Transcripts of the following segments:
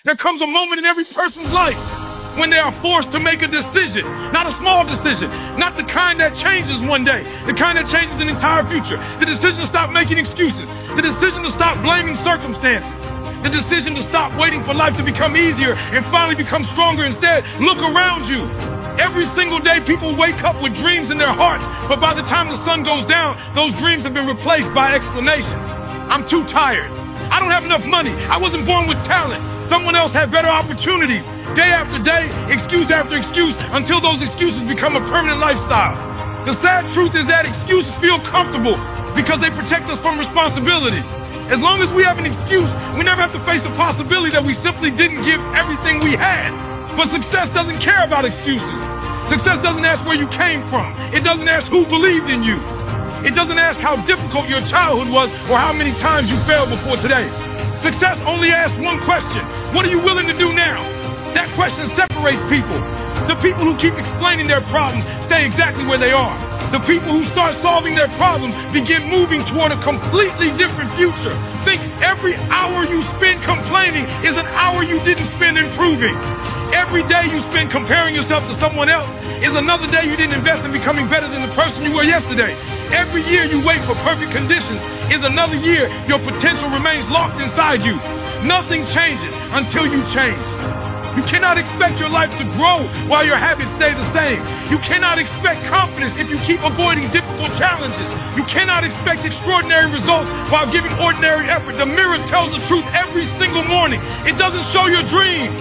There comes a moment in every person's life when they are forced to make a decision, not a small decision, not the kind that changes one day, the kind that changes an entire future. The decision to stop making excuses, the decision to stop blaming circumstances, the decision to stop waiting for life to become easier and finally become stronger instead. Look around you. Every single day people wake up with dreams in their hearts, but by the time the sun goes down, those dreams have been replaced by explanations. I'm too tired. I don't have enough money. I wasn't born with talent. Someone else had better opportunities. Day after day, excuse after excuse, until those excuses become a permanent lifestyle. The sad truth is that excuses feel comfortable because they protect us from responsibility. As long as we have an excuse, we never have to face the possibility that we simply didn't give everything we had. But success doesn't care about excuses. Success doesn't ask where you came from. It doesn't ask who believed in you. It doesn't ask how difficult your childhood was or how many times you failed before today. Success only asks one question: what are you willing to do now? That question separates people. The people who keep explaining their problems stay exactly where they are. The people who start solving their problems begin moving toward a completely different future. Think every hour you spend complaining is an hour you didn't spend improving. Every day you spend comparing yourself to someone else is another day you didn't invest in becoming better than the person you were yesterday. Every year you wait for perfect conditions is another year your potential remains locked inside you. Nothing changes until you change. You cannot expect your life to grow while your habits stay the same. You cannot expect confidence if you keep avoiding difficult challenges. You cannot expect extraordinary results while giving ordinary effort. The mirror tells the truth every single morning. It doesn't show your dreams.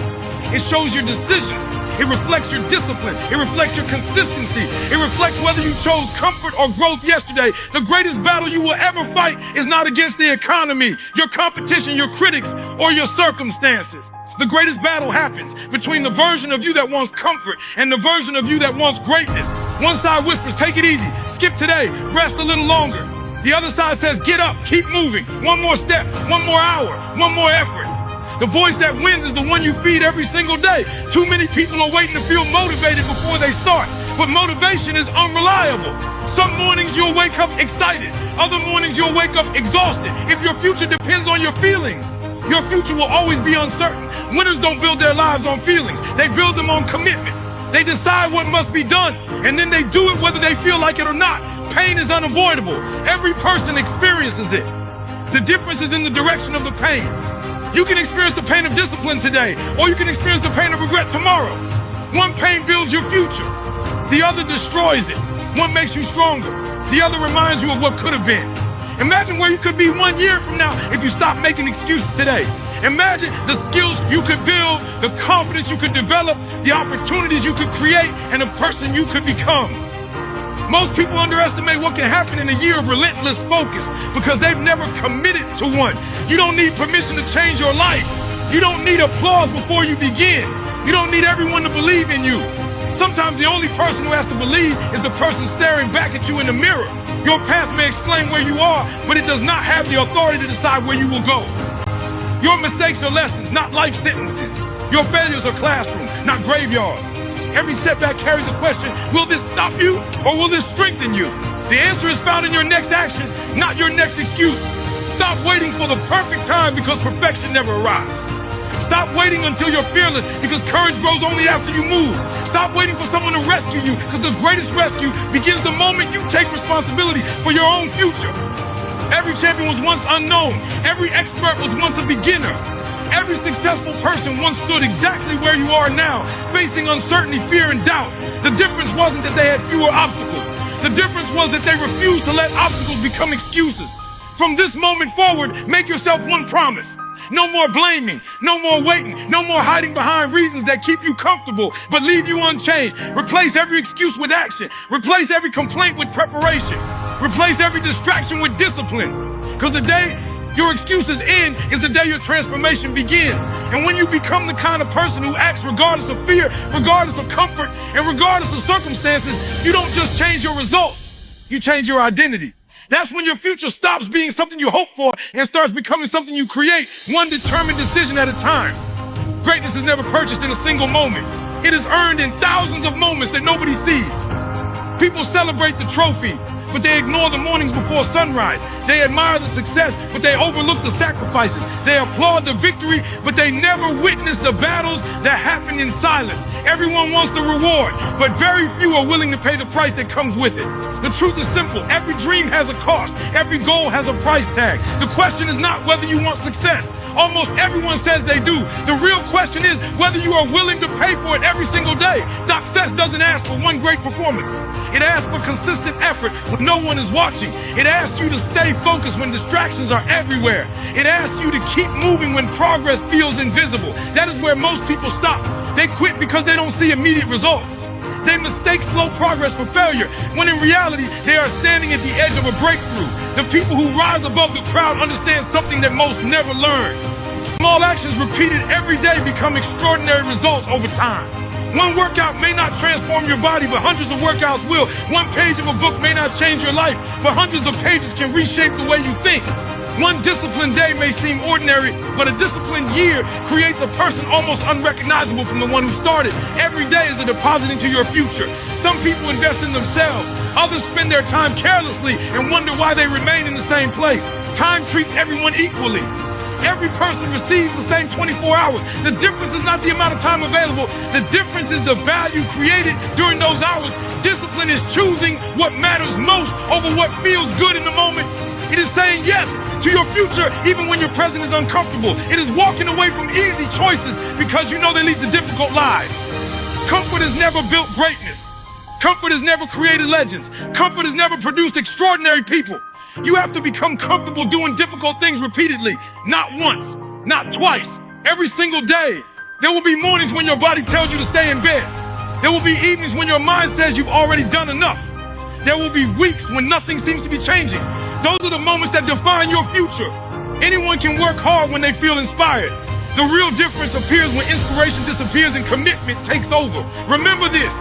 It shows your decisions. It reflects your discipline. It reflects your consistency. It reflects whether you chose comfort or growth yesterday. The greatest battle you will ever fight is not against the economy, your competition, your critics, or your circumstances. The greatest battle happens between the version of you that wants comfort and the version of you that wants greatness. One side whispers, take it easy, skip today, rest a little longer. The other side says, get up, keep moving, one more step, one more hour, one more effort. The voice that wins is the one you feed every single day. Too many people are waiting to feel motivated before they start, but motivation is unreliable. Some mornings you'll wake up excited, other mornings you'll wake up exhausted. If your future depends on your feelings, your future will always be uncertain. Winners don't build their lives on feelings. They build them on commitment. They decide what must be done, and then they do it whether they feel like it or not. Pain is unavoidable. Every person experiences it. The difference is in the direction of the pain. You can experience the pain of discipline today, or you can experience the pain of regret tomorrow. One pain builds your future. The other destroys it. One makes you stronger. The other reminds you of what could have been. Imagine where you could be 1 year from now if you stop making excuses today. Imagine the skills you could build, the confidence you could develop, the opportunities you could create, and the person you could become. Most people underestimate what can happen in a year of relentless focus because they've never committed to one. You don't need permission to change your life. You don't need applause before you begin. You don't need everyone to believe in you. Sometimes the only person who has to believe is the person staring back at you in the mirror. Your past may explain where you are, but it does not have the authority to decide where you will go. Your mistakes are lessons, not life sentences. Your failures are classrooms, not graveyards. Every setback carries a question: will this stop you or will this strengthen you? The answer is found in your next action, not your next excuse. Stop waiting for the perfect time because perfection never arrives. Stop waiting until you're fearless because courage grows only after you move. Stop waiting for someone to rescue you because the greatest rescue begins the moment you take responsibility for your own future. Every champion was once unknown. Every expert was once a beginner. Every successful person once stood exactly where you are now, facing uncertainty, fear, and doubt. The difference wasn't that they had fewer obstacles. The difference was that they refused to let obstacles become excuses. From this moment forward, make yourself one promise. No more blaming, no more waiting, no more hiding behind reasons that keep you comfortable but leave you unchanged. Replace every excuse with action. Replace every complaint with preparation. Replace every distraction with discipline. Because the day your excuses end is the day your transformation begins. And when you become the kind of person who acts regardless of fear, regardless of comfort, and regardless of circumstances, you don't just change your results, you change your identity. That's when your future stops being something you hope for and starts becoming something you create, one determined decision at a time. Greatness is never purchased in a single moment. It is earned in thousands of moments that nobody sees. People celebrate the trophy, but they ignore the mornings before sunrise. They admire the success, but they overlook the sacrifices. They applaud the victory, but they never witness the battles that happen in silence. Everyone wants the reward, but very few are willing to pay the price that comes with it. The truth is simple. Every dream has a cost. Every goal has a price tag. The question is not whether you want success. Almost everyone says they do. The real question is whether you are willing to pay for it every single day. Success doesn't ask for one great performance. It asks for consistent effort when no one is watching. It asks you to stay focused when distractions are everywhere. It asks you to keep moving when progress feels invisible. That is where most people stop. They quit because they don't see immediate results. They mistake slow progress for failure, when in reality, they are standing at the edge of a breakthrough. The people who rise above the crowd understand something that most never learn. Small actions repeated every day become extraordinary results over time. One workout may not transform your body, but hundreds of workouts will. One page of a book may not change your life, but hundreds of pages can reshape the way you think. One disciplined day may seem ordinary, but a disciplined year creates a person almost unrecognizable from the one who started. Every day is a deposit into your future. Some people invest in themselves. Others spend their time carelessly and wonder why they remain in the same place. Time treats everyone equally. Every person receives the same 24 hours. The difference is not the amount of time available. The difference is the value created during those hours. Discipline is choosing what matters most over what feels good in the moment. It is saying yes to your future even when your present is uncomfortable. It is walking away from easy choices because you know they lead to difficult lives. Comfort has never built greatness. Comfort has never created legends. Comfort has never produced extraordinary people. You have to become comfortable doing difficult things repeatedly, not once, not twice, every single day. There will be mornings when your body tells you to stay in bed. There will be evenings when your mind says you've already done enough. There will be weeks when nothing seems to be changing. Those are the moments that define your future. Anyone can work hard when they feel inspired. The real difference appears when inspiration disappears and commitment takes over. Remember this.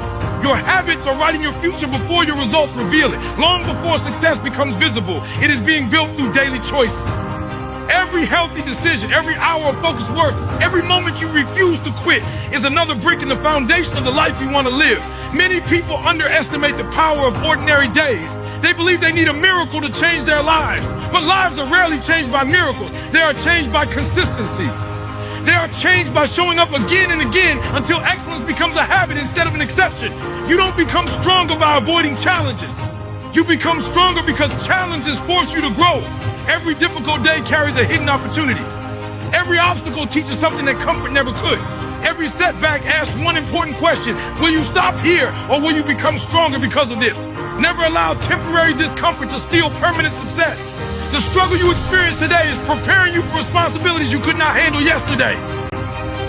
Your habits are writing your future before your results reveal it. Long before success becomes visible, it is being built through daily choices. Every healthy decision, every hour of focused work, every moment you refuse to quit is another brick in the foundation of the life you want to live. Many people underestimate the power of ordinary days. They believe they need a miracle to change their lives. But lives are rarely changed by miracles. They are changed by consistency. They are changed by showing up again and again until excellence becomes a habit instead of an exception. You don't become stronger by avoiding challenges. You become stronger because challenges force you to grow. Every difficult day carries a hidden opportunity. Every obstacle teaches something that comfort never could. Every setback asks one important question. Will you stop here or will you become stronger because of this? Never allow temporary discomfort to steal permanent success. The struggle you experience today is preparing you for responsibilities you could not handle yesterday.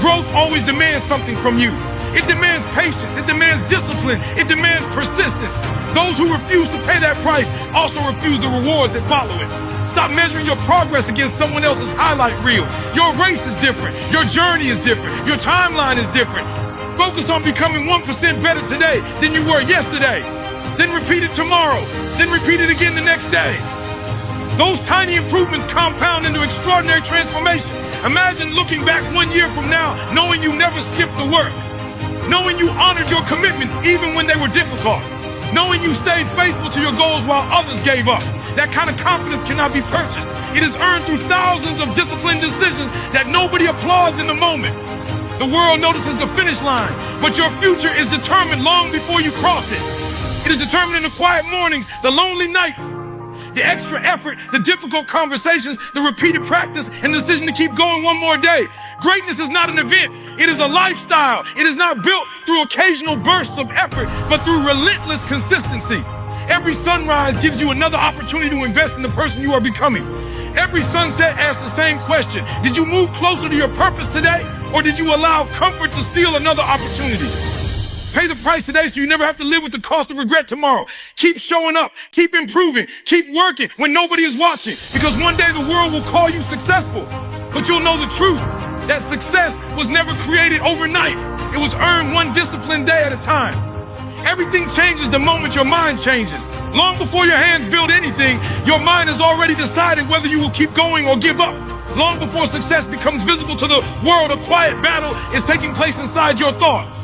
Growth always demands something from you. It demands patience. It demands discipline. It demands persistence. Those who refuse to pay that price also refuse the rewards that follow it. Stop measuring your progress against someone else's highlight reel. Your race is different. Your journey is different. Your timeline is different. Focus on becoming 1% better today than you were yesterday. Then repeat it tomorrow. Then repeat it again the next day. Those tiny improvements compound into extraordinary transformation. Imagine looking back 1 year from now, knowing you never skipped the work. Knowing you honored your commitments even when they were difficult. Knowing you stayed faithful to your goals while others gave up. That kind of confidence cannot be purchased. It is earned through thousands of disciplined decisions that nobody applauds in the moment. The world notices the finish line, but your future is determined long before you cross it. It is determined in the quiet mornings, the lonely nights, the extra effort, the difficult conversations, the repeated practice, and the decision to keep going one more day. Greatness is not an event. It is a lifestyle. It is not built through occasional bursts of effort, but through relentless consistency. Every sunrise gives you another opportunity to invest in the person you are becoming. Every sunset asks the same question. Did you move closer to your purpose today, or did you allow comfort to steal another opportunity? Pay the price today so you never have to live with the cost of regret tomorrow. Keep showing up, keep improving, keep working when nobody is watching, because one day the world will call you successful. But you'll know the truth, that success was never created overnight. It was earned one disciplined day at a time. Everything changes the moment your mind changes. Long before your hands build anything, your mind has already decided whether you will keep going or give up. Long before success becomes visible to the world, a quiet battle is taking place inside your thoughts.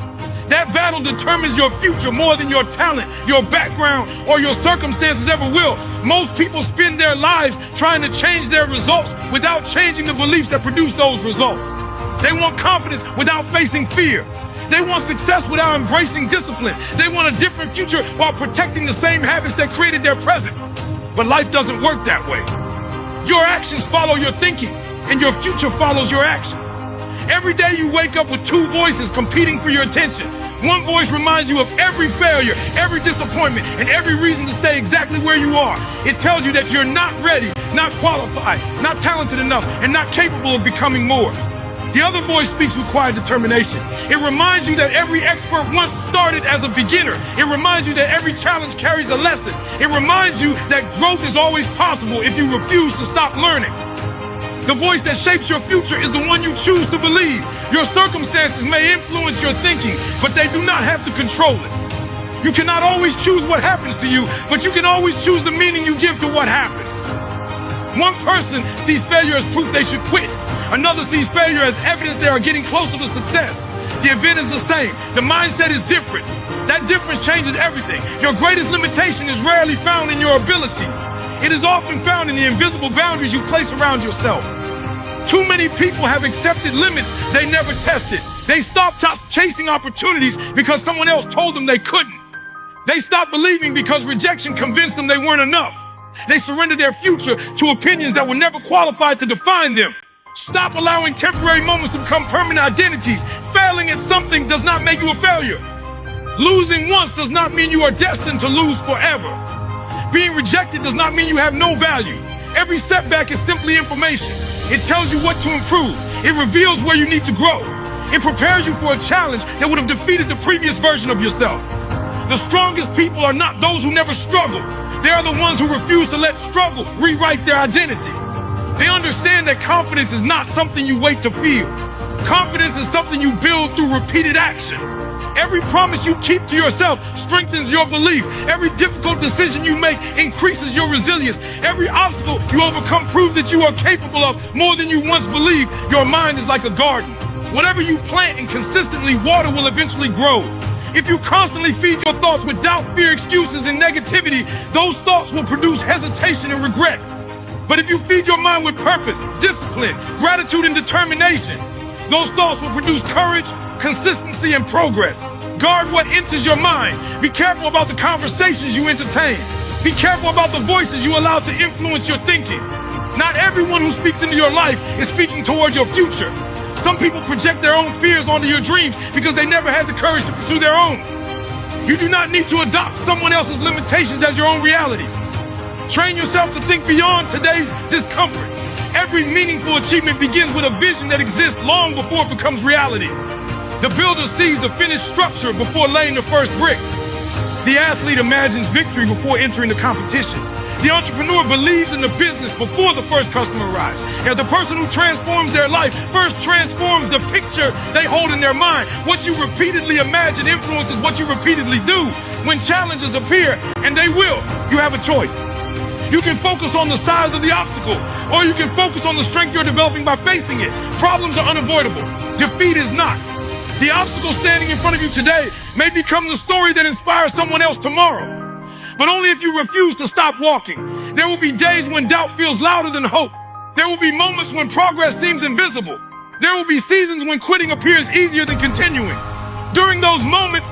That battle determines your future more than your talent, your background, or your circumstances ever will. Most people spend their lives trying to change their results without changing the beliefs that produce those results. They want confidence without facing fear. They want success without embracing discipline. They want a different future while protecting the same habits that created their present. But life doesn't work that way. Your actions follow your thinking, and your future follows your actions. Every day you wake up with two voices competing for your attention. One voice reminds you of every failure, every disappointment, and every reason to stay exactly where you are. It tells you that you're not ready, not qualified, not talented enough, and not capable of becoming more. The other voice speaks with quiet determination. It reminds you that every expert once started as a beginner. It reminds you that every challenge carries a lesson. It reminds you that growth is always possible if you refuse to stop learning. The voice that shapes your future is the one you choose to believe. Your circumstances may influence your thinking, but they do not have to control it. You cannot always choose what happens to you, but you can always choose the meaning you give to what happens. One person sees failure as proof they should quit. Another sees failure as evidence they are getting closer to success. The event is the same. The mindset is different. That difference changes everything. Your greatest limitation is rarely found in your ability. It is often found in the invisible boundaries you place around yourself. Too many people have accepted limits they never tested. They stopped chasing opportunities because someone else told them they couldn't. They stopped believing because rejection convinced them they weren't enough. They surrendered their future to opinions that were never qualified to define them. Stop allowing temporary moments to become permanent identities. Failing at something does not make you a failure. Losing once does not mean you are destined to lose forever. Being rejected does not mean you have no value. Every setback is simply information. It tells you what to improve. It reveals where you need to grow. It prepares you for a challenge that would have defeated the previous version of yourself. The strongest people are not those who never struggle. They are the ones who refuse to let struggle rewrite their identity. They understand that confidence is not something you wait to feel. Confidence is something you build through repeated action. Every promise you keep to yourself strengthens your belief. Every difficult decision you make increases your resilience. Every obstacle you overcome proves that you are capable of more than you once believed. Your mind is like a garden. Whatever you plant and consistently water will eventually grow. If you constantly feed your thoughts with doubt, fear, excuses, and negativity, those thoughts will produce hesitation and regret. But if you feed your mind with purpose, discipline, gratitude, and determination, those thoughts will produce courage, consistency, and progress. Guard what enters your mind. Be careful about the conversations you entertain. Be careful about the voices you allow to influence your thinking. Not everyone who speaks into your life is speaking toward your future. Some people project their own fears onto your dreams because they never had the courage to pursue their own. You do not need to adopt someone else's limitations as your own reality. Train yourself to think beyond today's discomfort. Every meaningful achievement begins with a vision that exists long before it becomes reality. The builder sees the finished structure before laying the first brick. The athlete imagines victory before entering the competition. The entrepreneur believes in the business before the first customer arrives. And the person who transforms their life first transforms the picture they hold in their mind. What you repeatedly imagine influences what you repeatedly do. When challenges appear, and they will, you have a choice. You can focus on the size of the obstacle, or you can focus on the strength you're developing by facing it. Problems are unavoidable. Defeat is not. The obstacle standing in front of you today may become the story that inspires someone else tomorrow. But only if you refuse to stop walking. There will be days when doubt feels louder than hope. There will be moments when progress seems invisible. There will be seasons when quitting appears easier than continuing. During those moments,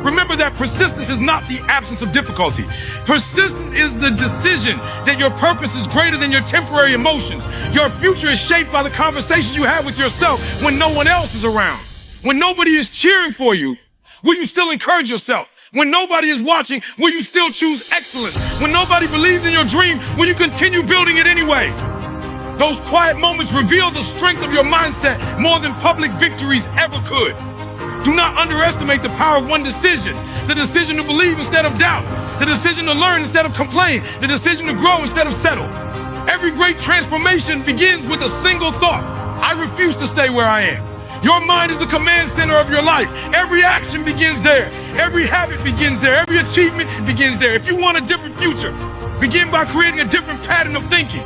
remember that persistence is not the absence of difficulty. Persistence is the decision that your purpose is greater than your temporary emotions. Your future is shaped by the conversations you have with yourself when no one else is around. When nobody is cheering for you, will you still encourage yourself? When nobody is watching, will you still choose excellence? When nobody believes in your dream, will you continue building it anyway? Those quiet moments reveal the strength of your mindset more than public victories ever could. Do not underestimate the power of one decision. The decision to believe instead of doubt. The decision to learn instead of complain. The decision to grow instead of settle. Every great transformation begins with a single thought. I refuse to stay where I am. Your mind is the command center of your life. Every action begins there. Every habit begins there. Every achievement begins there. If you want a different future, begin by creating a different pattern of thinking.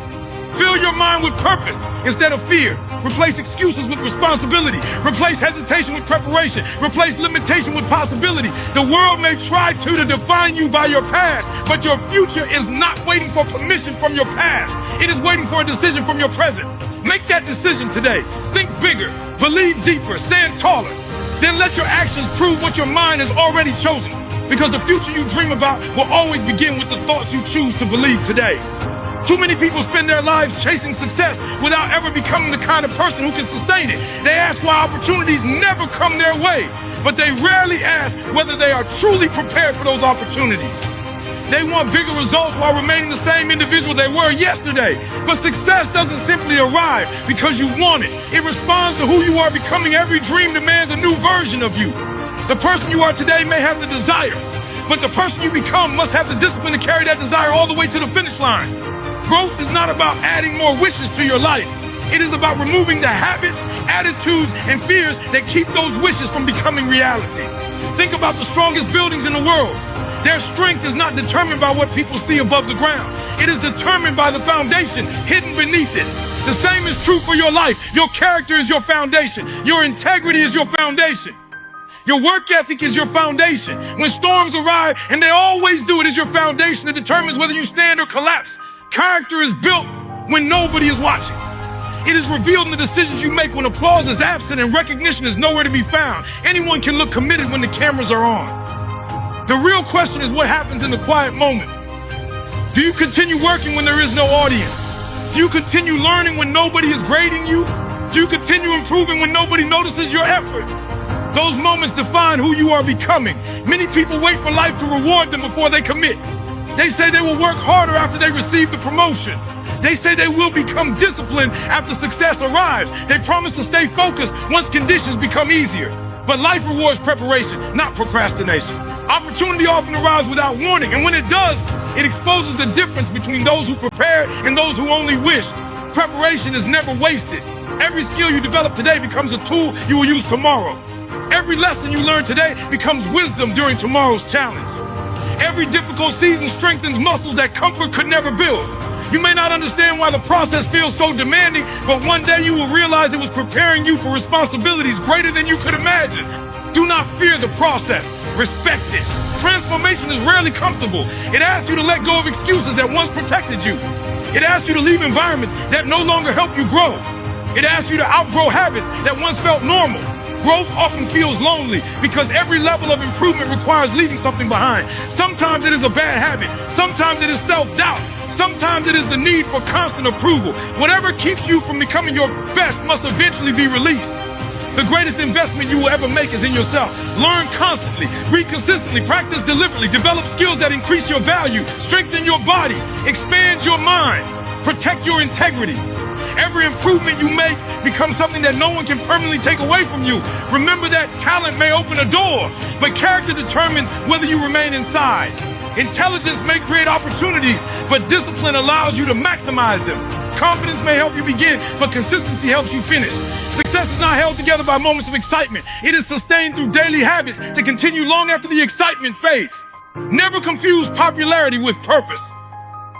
Fill your mind with purpose instead of fear. Replace excuses with responsibility. Replace hesitation with preparation. Replace limitation with possibility. The world may try to define you by your past, but your future is not waiting for permission from your past. It is waiting for a decision from your present. Make that decision today. Think bigger, believe deeper, stand taller. Then let your actions prove what your mind has already chosen. Because the future you dream about will always begin with the thoughts you choose to believe today. Too many people spend their lives chasing success without ever becoming the kind of person who can sustain it. They ask why opportunities never come their way, but they rarely ask whether they are truly prepared for those opportunities. They want bigger results while remaining the same individual they were yesterday. But success doesn't simply arrive because you want it. It responds to who you are becoming. Every dream demands a new version of you. The person you are today may have the desire, but the person you become must have the discipline to carry that desire all the way to the finish line. Growth is not about adding more wishes to your life. It is about removing the habits, attitudes, and fears that keep those wishes from becoming reality. Think about the strongest buildings in the world. Their strength is not determined by what people see above the ground. It is determined by the foundation hidden beneath it. The same is true for your life. Your character is your foundation. Your integrity is your foundation. Your work ethic is your foundation. When storms arrive, and they always do, it is your foundation that determines whether you stand or collapse. Character is built when nobody is watching. It is revealed in the decisions you make when applause is absent and recognition is nowhere to be found. Anyone can look committed when the cameras are on. The real question is what happens in the quiet moments. Do you continue working when there is no audience? Do you continue learning when nobody is grading you? Do you continue improving when nobody notices your effort? Those moments define who you are becoming. Many people wait for life to reward them before they commit. They say they will work harder after they receive the promotion. They say they will become disciplined after success arrives. They promise to stay focused once conditions become easier. But life rewards preparation, not procrastination. Opportunity often arrives without warning, and when it does, it exposes the difference between those who prepare and those who only wish. Preparation is never wasted. Every skill you develop today becomes a tool you will use tomorrow. Every lesson you learn today becomes wisdom during tomorrow's challenge. Every difficult season strengthens muscles that comfort could never build. You may not understand why the process feels so demanding, but one day you will realize it was preparing you for responsibilities greater than you could imagine. Do not fear the process. Respect it. Transformation is rarely comfortable. It asks you to let go of excuses that once protected you. It asks you to leave environments that no longer help you grow. It asks you to outgrow habits that once felt normal. Growth often feels lonely because every level of improvement requires leaving something behind. Sometimes it is a bad habit. Sometimes it is self-doubt. Sometimes it is the need for constant approval. Whatever keeps you from becoming your best must eventually be released. The greatest investment you will ever make is in yourself. Learn constantly, read consistently, practice deliberately, develop skills that increase your value, strengthen your body, expand your mind, protect your integrity. Every improvement you make becomes something that no one can permanently take away from you. Remember that talent may open a door, but character determines whether you remain inside. Intelligence may create opportunities, but discipline allows you to maximize them. Confidence may help you begin, but consistency helps you finish. Success is not held together by moments of excitement. It is sustained through daily habits that continue long after the excitement fades. Never confuse popularity with purpose.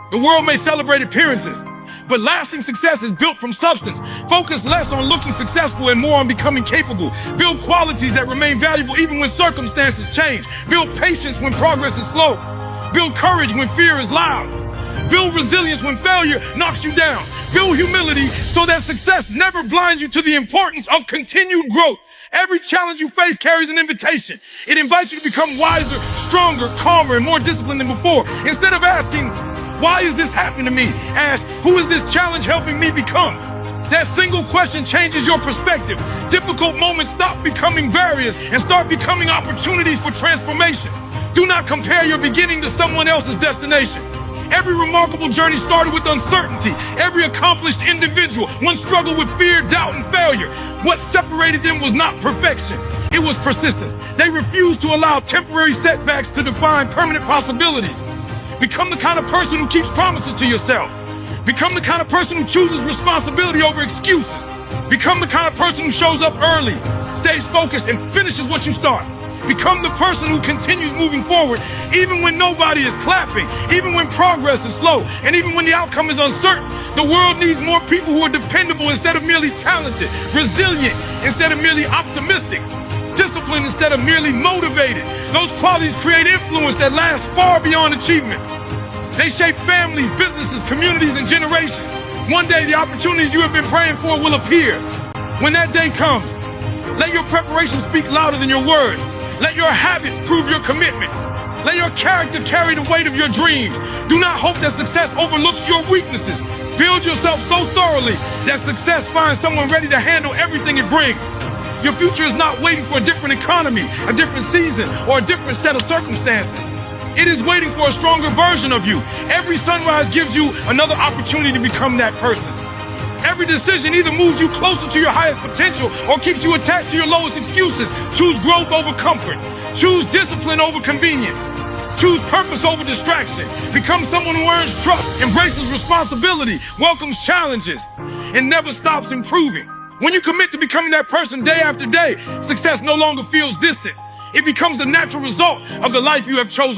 The world may celebrate appearances, but lasting success is built from substance. Focus less on looking successful and more on becoming capable. Build qualities that remain valuable even when circumstances change. Build patience when progress is slow. Build courage when fear is loud. Build resilience when failure knocks you down. Build humility so that success never blinds you to the importance of continued growth. Every challenge you face carries an invitation. It invites you to become wiser, stronger, calmer, and more disciplined than before. Instead of asking, why is this happening to me? Ask, who is this challenge helping me become? That single question changes your perspective. Difficult moments stop becoming barriers and start becoming opportunities for transformation. Do not compare your beginning to someone else's destination. Every remarkable journey started with uncertainty. Every accomplished individual once struggled with fear, doubt, and failure. What separated them was not perfection. It was persistence. They refused to allow temporary setbacks to define permanent possibilities. Become the kind of person who keeps promises to yourself. Become the kind of person who chooses responsibility over excuses. Become the kind of person who shows up early, stays focused, and finishes what you start. Become the person who continues moving forward even when nobody is clapping, even when progress is slow, and even when the outcome is uncertain. The world needs more people who are dependable instead of merely talented, resilient instead of merely optimistic, disciplined instead of merely motivated. Those qualities create influence that lasts far beyond achievements. They shape families, businesses, communities, and generations. One day, the opportunities you have been praying for will appear. When that day comes, let your preparation speak louder than your words. Let your habits prove your commitment. Let your character carry the weight of your dreams. Do not hope that success overlooks your weaknesses. Build yourself so thoroughly that success finds someone ready to handle everything it brings. Your future is not waiting for a different economy, a different season, or a different set of circumstances. It is waiting for a stronger version of you. Every sunrise gives you another opportunity to become that person. Every decision either moves you closer to your highest potential or keeps you attached to your lowest excuses. Choose growth over comfort. Choose discipline over convenience. Choose purpose over distraction. Become someone who earns trust, embraces responsibility, welcomes challenges, and never stops improving. When you commit to becoming that person day after day, success no longer feels distant. It becomes the natural result of the life you have chosen.